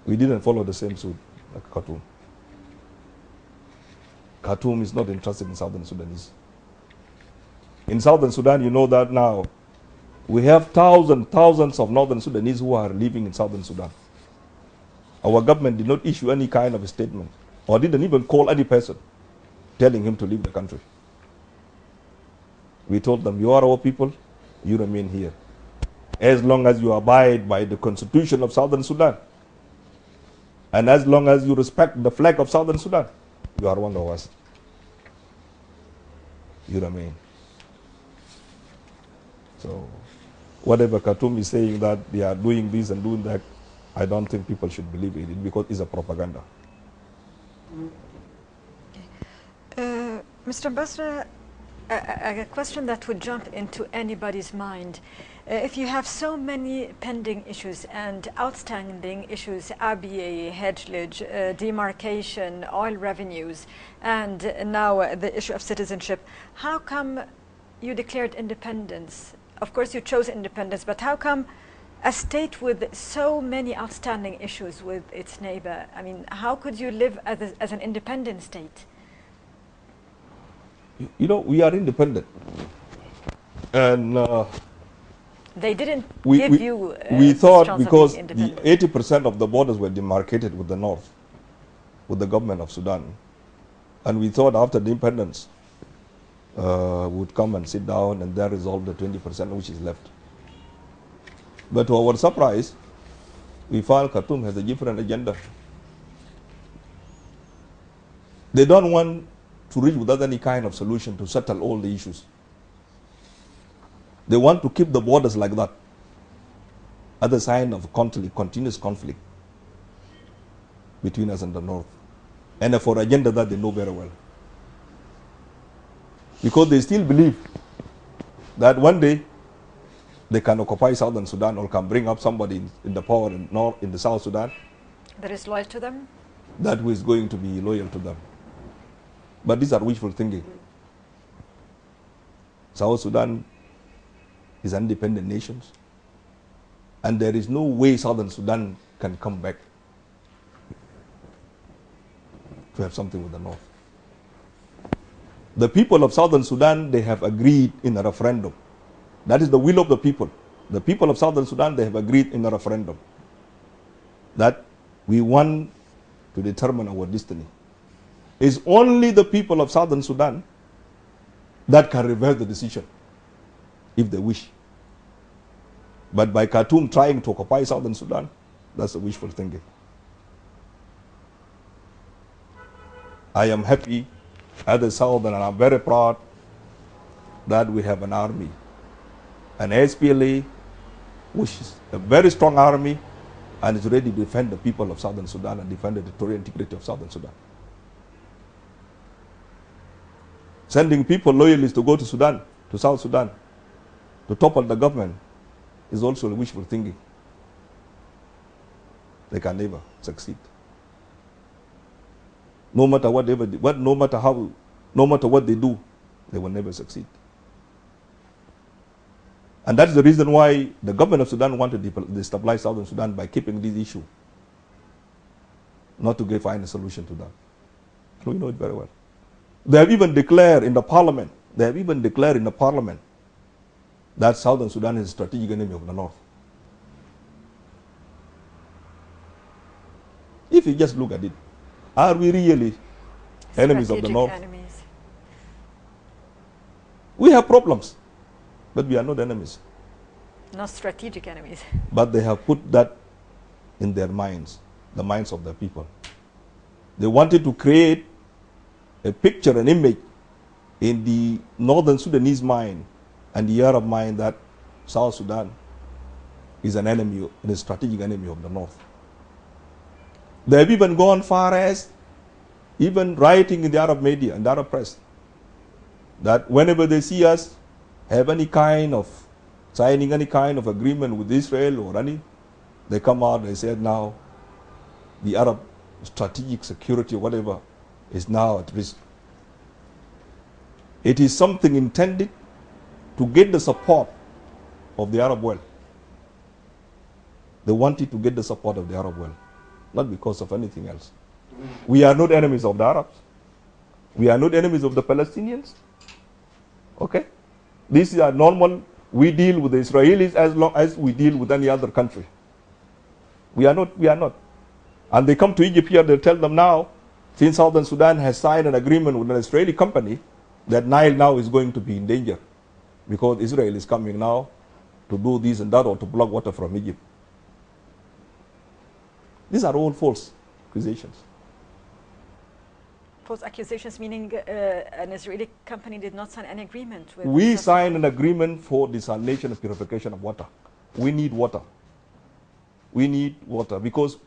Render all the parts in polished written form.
We didn't follow the same suit like Khartoum. Khartoum is not interested in Southern Sudanese. In Southern Sudan, you know that now, we have thousands of Northern Sudanese who are living in Southern Sudan. Our government did not issue any kind of a statement or didn't even call any person telling him to leave the country. We told them, you are our people, you remain here. As long as you abide by the constitution of Southern Sudan, and as long as you respect the flag of Southern Sudan, you are one of us. You remain. So, whatever Khartoum is saying that they are doing this and doing that, I don't think people should believe in it because it's a propaganda. Mr. Ambassador, a question that would jump into anybody's mind. If you have so many pending issues and outstanding issues, ABA, hedgelage, demarcation, oil revenues, and now the issue of citizenship, how come you declared independence? Of course you chose independence, but how come a state with so many outstanding issues with its neighbor? I mean, how could you live as an independent state? You know, we are independent. And they didn't give you we thought because the 80% of the borders were demarcated with the north, with the government of Sudan. And we thought after the independence, would come and sit down and then resolve the 20% which is left. But to our surprise, we found Khartoum has a different agenda. They don't want to reach without any kind of solution to settle all the issues. They want to keep the borders like that, as a sign of continuous conflict between us and the north, and for an agenda that they know very well. Because they still believe that one day they can occupy Southern Sudan or can bring up somebody in the power in the South Sudan. That is loyal to them? That who is going to be loyal to them. But these are wishful thinking. South Sudan is an independent nation, and there is no way Southern Sudan can come back to have something with the North. The people of Southern Sudan, they have agreed in a referendum. That is the will of the people. The people of Southern Sudan, they have agreed in a referendum that we want to determine our destiny. It's only the people of Southern Sudan that can reverse the decision if they wish. But by Khartoum trying to occupy Southern Sudan, that's a wishful thinking. I am happy as a Southern, and I'm very proud that we have an army, an SPLA, which is a very strong army and is ready to defend the people of Southern Sudan and defend the territorial integrity of Southern Sudan. Sending people loyalists to go to Sudan, to South Sudan, to topple the government is also wishful thinking. They can never succeed. No matter what they do, they will never succeed. And that's the reason why the government of Sudan wanted to destabilize Southern Sudan by keeping this issue, not to find a solution to that. We know it very well. They have even declared in the parliament, that Southern Sudan is a strategic enemy of the North. If you just look at it, are we really enemies of the North? Enemies. We have problems, but we are not enemies. Not strategic enemies. But they have put that in their minds, the minds of the people. They wanted to create a picture, an image in the Northern Sudanese mind and the Arab mind that South Sudan is an enemy, a strategic enemy of the North. They have even gone far as even writing in the Arab media and the Arab press that whenever they see us have any kind of signing any kind of agreement with Israel or any, they come out and they say now the Arab strategic security or whatever is now at risk. It is something intended to get the support of the Arab world. They wanted to get the support of the Arab world. not because of anything else. We are not enemies of the Arabs. We are not enemies of the Palestinians. Okay? These are normal. We deal with the Israelis as long as we deal with any other country. We are not. We are not. And they come to Egypt here, they tell them now, since Southern Sudan has signed an agreement with an Israeli company, that Nile now is going to be in danger because Israel is coming now to do this and that or to block water from Egypt. These are all false accusations. False accusations meaning an Israeli company did not sign an agreement with... We signed an agreement for desalination and purification of water. We need water. We need water because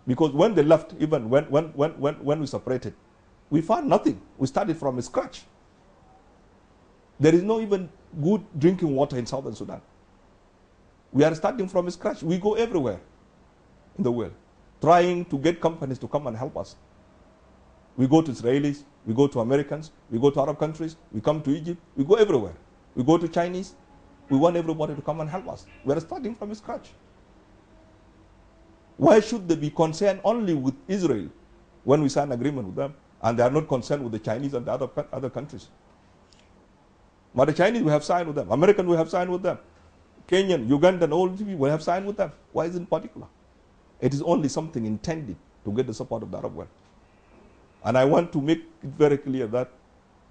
when they left, even when we separated, we found nothing. We started from scratch. There is no even good drinking water in Southern Sudan. We are starting from scratch. We go everywhere in the world, trying to get companies to come and help us. We go to Israelis, we go to Americans, we go to Arab countries, we come to Egypt, we go everywhere. We go to Chinese. We want everybody to come and help us. We are starting from scratch. Why should they be concerned only with Israel when we sign an agreement with them, and they are not concerned with the Chinese and the other countries? But the Chinese, we have signed with them. American, we have signed with them. Kenyan, Ugandan, all these people, we have signed with them. Why is it in particular? It is only something intended to get the support of the Arab world. And I want to make it very clear that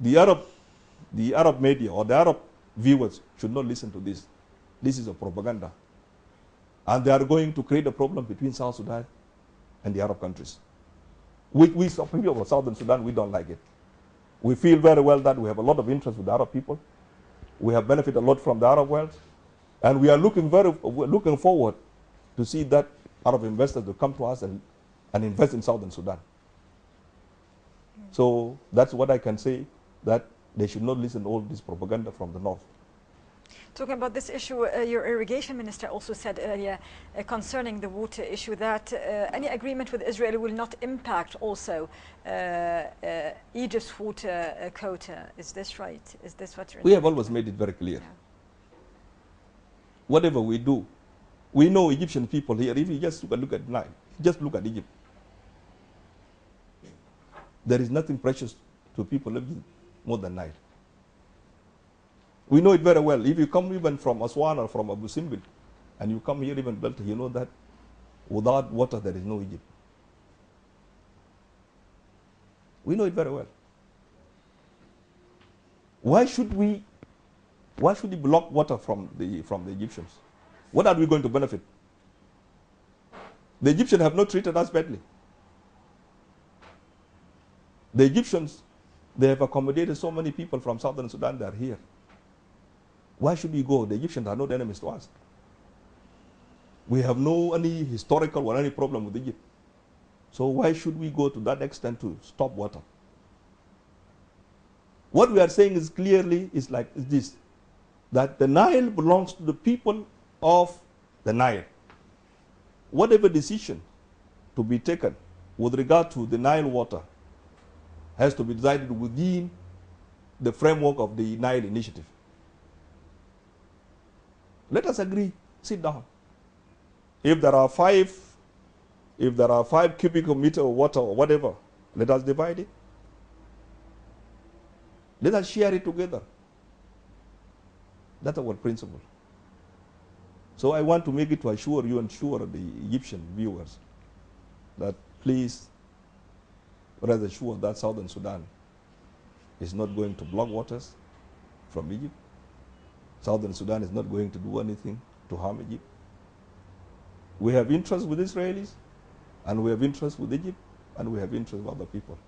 the Arab media or the Arab viewers should not listen to this. This is a propaganda. And they are going to create a problem between South Sudan and the Arab countries. We people of Southern Sudan, we don't like it. We feel very well that we have a lot of interest with the Arab people. We have benefited a lot from the Arab world. And we are looking forward to see that Arab investors will come to us and invest in Southern Sudan. So that's what I can say, that they should not listen to all this propaganda from the north. Talking about this issue, your irrigation minister also said earlier concerning the water issue that any agreement with Israel will not impact also Egypt's water quota. Is this right? Is this what you're... We have always made it very clear. Yeah. Whatever we do, we know Egyptian people here, if you just look at Nile, just look at Egypt. There is nothing precious to people living more than Nile. We know it very well. If you come even from Aswan or from Abu Simbel, and you come here even Delta, you know that without water there is no Egypt. We know it very well. Why should we block water from the Egyptians? What are we going to benefit? The Egyptians have not treated us badly. The Egyptians, they have accommodated so many people from Southern Sudan that are here. Why should we go? The Egyptians are not enemies to us. We have no any historical or any problem with Egypt. So why should we go to that extent to stop water? What we are saying is clearly is this, that the Nile belongs to the people of the Nile. Whatever decision to be taken with regard to the Nile water has to be decided within the framework of the Nile Initiative. Let us agree, sit down. If there are 5 cubic meters of water or whatever, let us divide it. Let us share it together. That's our principle. So I want to make it to assure you and assure the Egyptian viewers that please rest assured that Southern Sudan is not going to block waters from Egypt. Southern Sudan is not going to do anything to harm Egypt. We have interest with Israelis, and we have interest with Egypt, and we have interest with other people.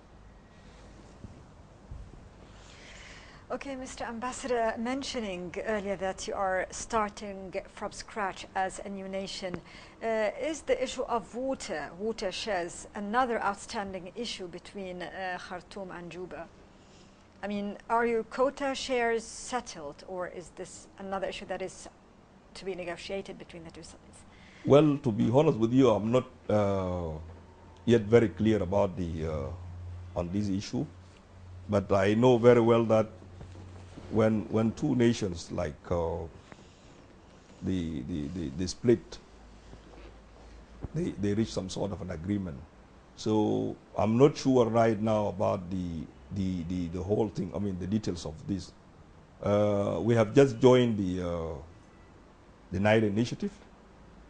Okay, Mr. Ambassador, mentioning earlier that you are starting from scratch as a new nation, is the issue of water shares, another outstanding issue between Khartoum and Juba? I mean, are your quota shares settled, or is this another issue that is to be negotiated between the two sides? Well, to be honest with you, I'm not yet very clear about on this issue, but I know very well that when two nations like the split they reach some sort of an agreement. So I'm not sure right now about the whole thing. I mean, the details of this. We have just joined the Nile Initiative,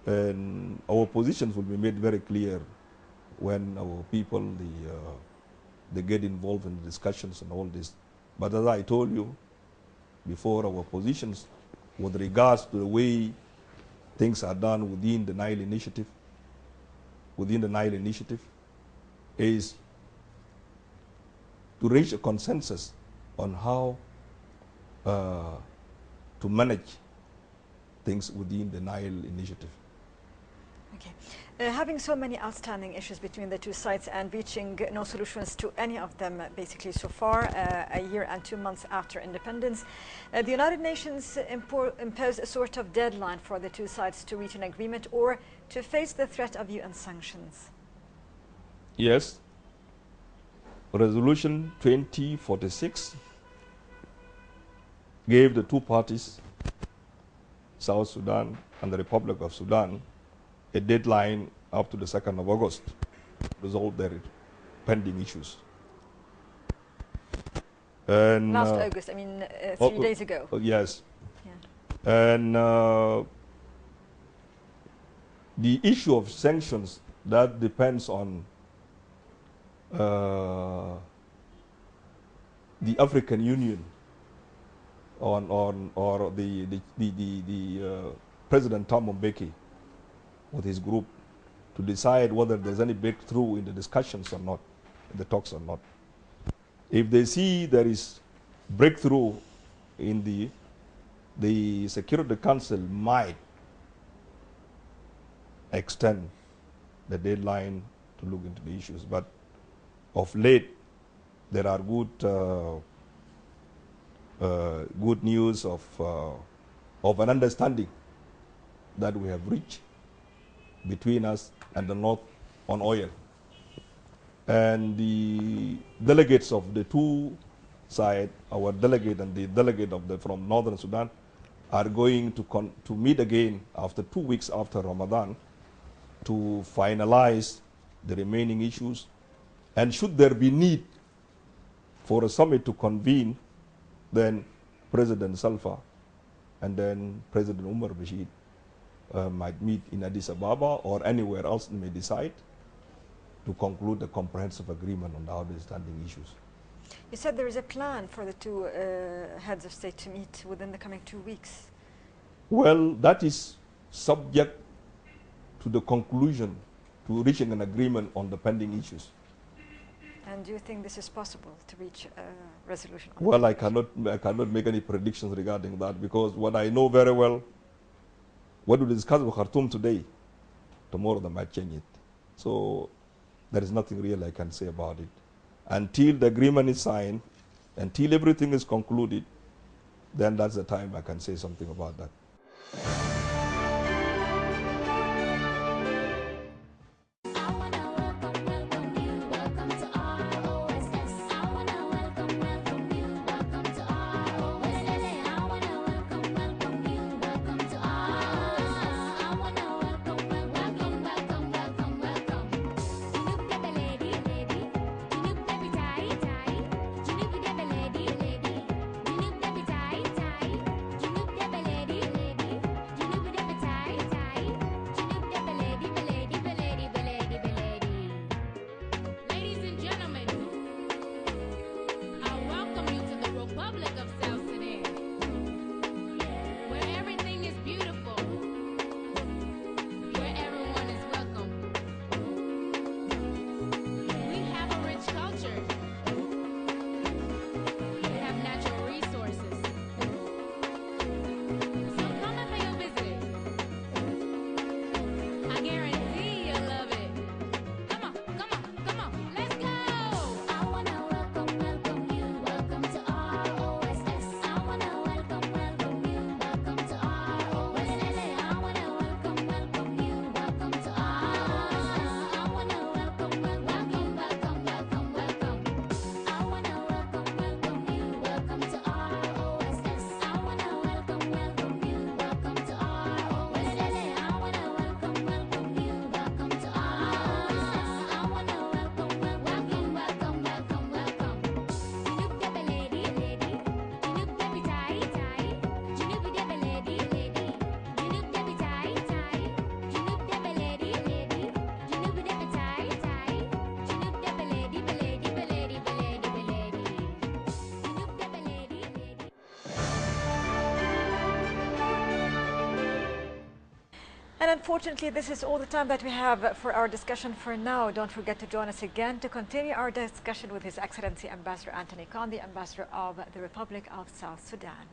and our positions will be made very clear when our people they get involved in the discussions and all this. But as I told you before, our positions with regards to the way things are done within the Nile Initiative, is to reach a consensus on how to manage things within the Nile Initiative. Okay. Having so many outstanding issues between the two sides and reaching no solutions to any of them basically so far, a year and 2 months after independence, the United Nations imposed a sort of deadline for the two sides to reach an agreement or to face the threat of UN sanctions. Yes. Resolution 2046 gave the two parties, South Sudan and the Republic of Sudan, a deadline up to the 2nd of August to resolve their pending issues. And last August, I mean 3 days ago. Yes. Yeah. And the issue of sanctions, that depends on the African Union or the President Thabo Mbeki with his group to decide whether there's any breakthrough in the discussions or not, in the talks or not. If they see there is breakthrough in the Security Council might extend the deadline to look into the issues. But of late, there are good news of an understanding that we have reached between us and the North on oil. And the delegates of the two sides, our delegate and the delegate from Northern Sudan, are going to meet again after 2 weeks after Ramadan to finalize the remaining issues. And should there be need for a summit to convene, then President Salva and then President Umar Bashir might meet in Addis Ababa or anywhere else and may decide to conclude a comprehensive agreement on the outstanding issues. You said there is a plan for the two heads of state to meet within the coming 2 weeks. Well, that is subject to the conclusion, to reaching an agreement on the pending issues. And do you think this is possible to reach a resolution? Well, I cannot make any predictions regarding that, because what I know very well, what we discuss with Khartoum today, tomorrow they might change it. So there is nothing real I can say about it. Until the agreement is signed, until everything is concluded, then that's the time I can say something about that. And unfortunately, this is all the time that we have for our discussion for now. Don't forget to join us again to continue our discussion with His Excellency Ambassador Anthony Kon, the Ambassador of the Republic of South Sudan.